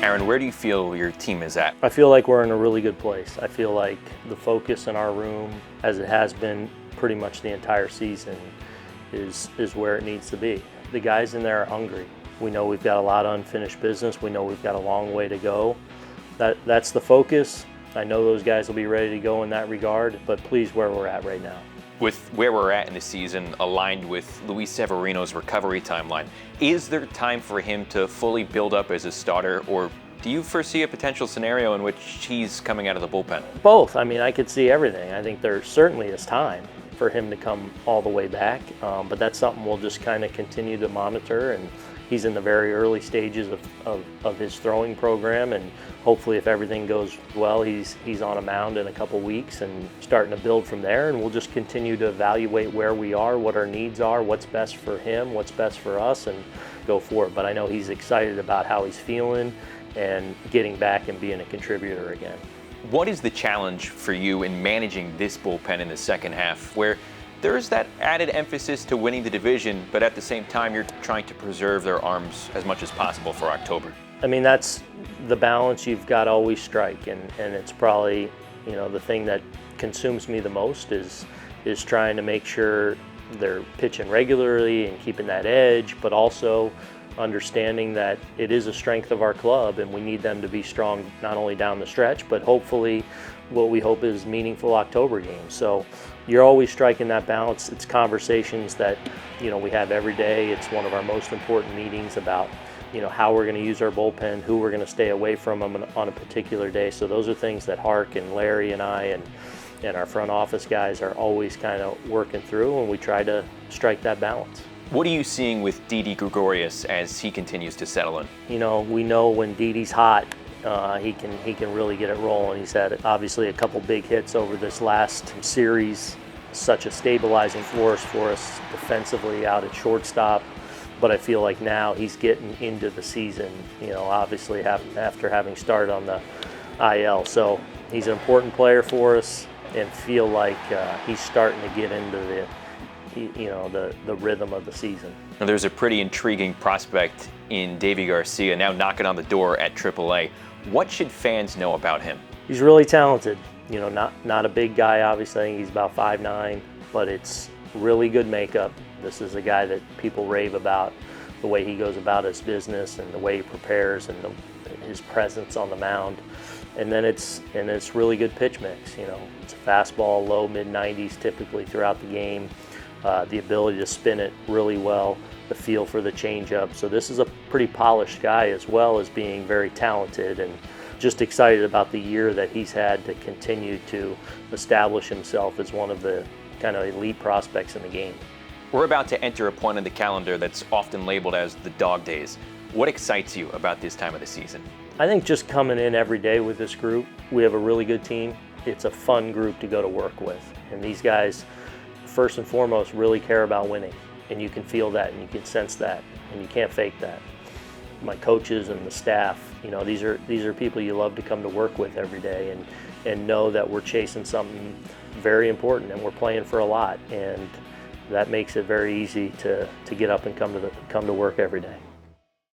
Aaron, where do you feel your team is at? I feel like we're in a really good place. I feel like the focus in our room, as it has been pretty much the entire season, is where it needs to be. The guys in there are hungry. We know we've got a lot of unfinished business. We know we've got a long way to go. That's the focus. I know those guys will be ready to go in that regard, but pleased where we're at right now. With where we're at in the season aligned with Luis Severino's recovery timeline, is there time for him to fully build up as a starter, or do you foresee a potential scenario in which he's coming out of the bullpen? Both. I mean, I could see everything. I think there certainly is time for him to come all the way back, but that's something we'll just kind of continue to monitor. And he's in the very early stages of his throwing program, and hopefully if everything goes well, he's on a mound in a couple weeks and starting to build from there. And we'll just continue to evaluate where we are, what our needs are, what's best for him, what's best for us, and go for it. But I know he's excited about how he's feeling and getting back and being a contributor again. What is the challenge for you in managing this bullpen in the second half, where there's that added emphasis to winning the division, but at the same time you're trying to preserve their arms as much as possible for October? I mean, that's the balance you've got to always strike, and it's probably, the thing that consumes me the most is trying to make sure they're pitching regularly and keeping that edge, but also understanding that it is a strength of our club and we need them to be strong not only down the stretch, but hopefully what we hope is meaningful October games. So you're always striking that balance. It's conversations that we have every day. It's one of our most important meetings about how we're going to use our bullpen, who we're going to stay away from them on a particular day. So those are things that Hark and Larry and I and our front office guys are always kind of working through, and we try to strike that balance. What are you seeing with Didi Gregorius as he continues to settle in? We know when Didi's hot, he can really get it rolling. He's had obviously a couple big hits over this last series, such a stabilizing force for us defensively out at shortstop. But I feel like now he's getting into the season, obviously after having started on the IL. So he's an important player for us, and feel like he's starting to get into the rhythm of the season. Now, there's a pretty intriguing prospect in Deivi Garcia now knocking on the door at AAA. What should fans know about him? He's really talented. Not a big guy, obviously. I think he's about 5'9", but it's really good makeup. This is a guy that people rave about, the way he goes about his business and the way he prepares and his presence on the mound. And then it's really good pitch mix. It's a fastball, low mid-90s typically throughout the game. The ability to spin it really well, the feel for the changeup. So this is a pretty polished guy, as well as being very talented, and just excited about the year that he's had to continue to establish himself as one of the kind of elite prospects in the game. We're about to enter a point in the calendar that's often labeled as the dog days. What excites you about this time of the season? I think just coming in every day with this group, we have a really good team. It's a fun group to go to work with. And these guys, first and foremost, really care about winning. And you can feel that and you can sense that, and you can't fake that. My coaches and the staff, these are people you love to come to work with every day and know that we're chasing something very important and we're playing for a lot. And that makes it very easy to get up and come to work every day.